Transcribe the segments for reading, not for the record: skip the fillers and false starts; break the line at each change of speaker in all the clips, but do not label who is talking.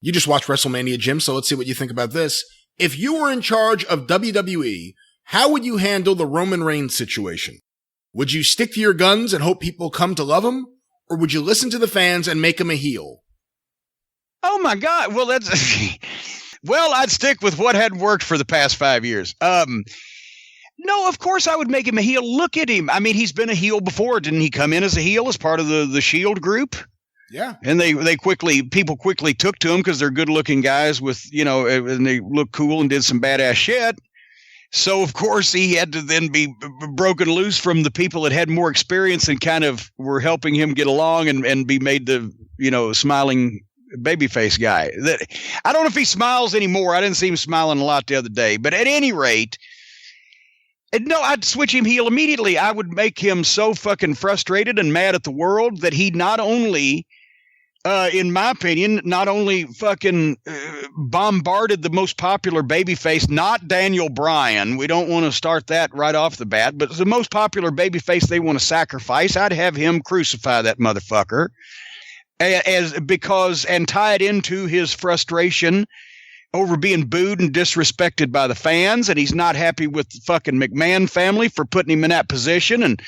You just watched WrestleMania, Jim, so let's see what you think about this. If you were in charge of WWE, how would you handle the Roman Reigns situation? Would you stick to your guns and hope people come to love him? Or would you listen to the fans and make him a heel?
Oh my God. Well, well, I'd stick with what had worked for the past 5 years. No, of course I would make him a heel. Look at him. I mean, he's been a heel before. Didn't he come in as a heel as part of the Shield group?
Yeah.
And people quickly took to him because they're good looking guys with, and they look cool and did some badass shit. So of course he had to then be broken loose from the people that had more experience and kind of were helping him get along and be made the, smiling babyface guy. That I don't know if he smiles anymore. I didn't see him smiling a lot the other day, but at any rate, no, I'd switch him heel immediately. I would make him so fucking frustrated and mad at the world that he not only, in my opinion, fucking bombarded the most popular babyface, not Daniel Bryan. We don't want to start that right off the bat, but the most popular babyface they want to sacrifice. I'd have him crucify that motherfucker and tie it into his frustration over being booed and disrespected by the fans, and he's not happy with the fucking McMahon family for putting him in that position, and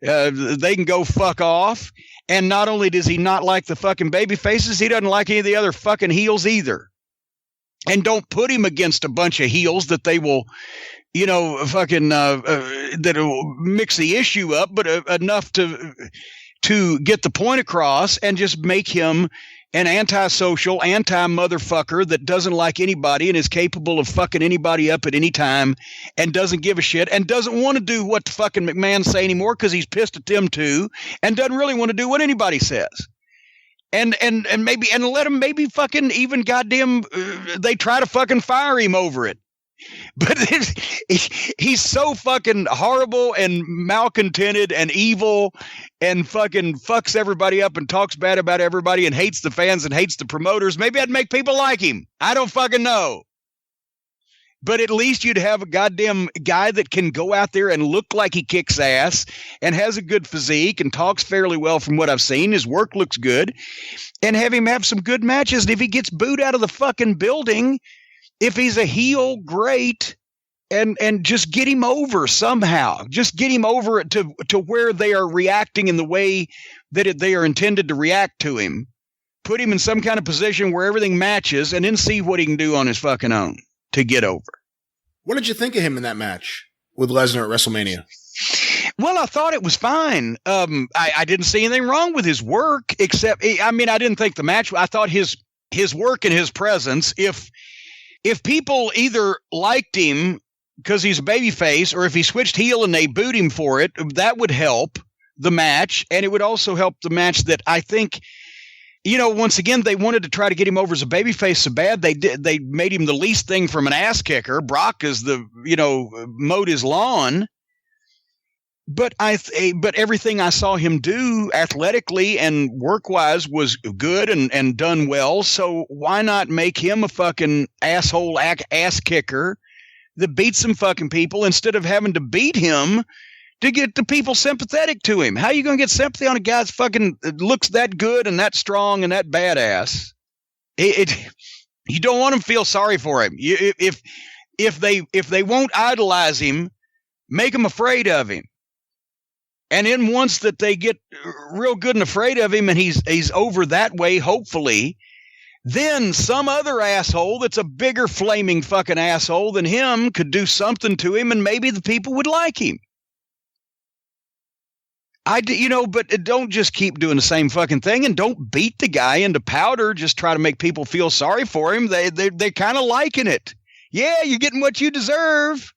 they can go fuck off. And not only does he not like the fucking baby faces, he doesn't like any of the other fucking heels either. And don't put him against a bunch of heels that they will, that will mix the issue up, but enough to get the point across and just make him an antisocial, anti-motherfucker that doesn't like anybody and is capable of fucking anybody up at any time and doesn't give a shit and doesn't want to do what the fucking McMahon say anymore because he's pissed at them too and doesn't really want to do what anybody says. And let him maybe fucking even goddamn they try to fucking fire him over it. But he's so fucking horrible and malcontented and evil and fucking fucks everybody up and talks bad about everybody and hates the fans and hates the promoters. Maybe I'd make people like him. I don't fucking know. But at least you'd have a goddamn guy that can go out there and look like he kicks ass and has a good physique and talks fairly well from what I've seen. His work looks good. And have him have some good matches. And if he gets booed out of the fucking building, if he's a heel, great, and just get him over somehow. Just get him over to where they are reacting in the way that they are intended to react to him. Put him in some kind of position where everything matches, and then see what he can do on his fucking own to get over.
What did you think of him in that match with Lesnar at WrestleMania?
Well, I thought it was fine. I didn't see anything wrong with his work, except, I didn't think the match, I thought his work and his presence, if people either liked him because he's a babyface or if he switched heel and they booed him for it, that would help the match. And it would also help the match that I think, once again, they wanted to try to get him over as a babyface so bad. They made him the least thing from an ass kicker. Brock is mowed his lawn. But everything I saw him do athletically and work-wise was good and done well. So why not make him a fucking asshole ass kicker that beats some fucking people instead of having to beat him to get the people sympathetic to him? How are you going to get sympathy on a guy that's fucking looks that good and that strong and that badass? You don't want him to feel sorry for him. If they won't idolize him, make them afraid of him. And then once that they get real good and afraid of him and he's over that way, hopefully, then some other asshole that's a bigger flaming fucking asshole than him could do something to him and maybe the people would like him. But don't just keep doing the same fucking thing and don't beat the guy into powder. Just try to make people feel sorry for him. They're kind of liking it. Yeah, you're getting what you deserve.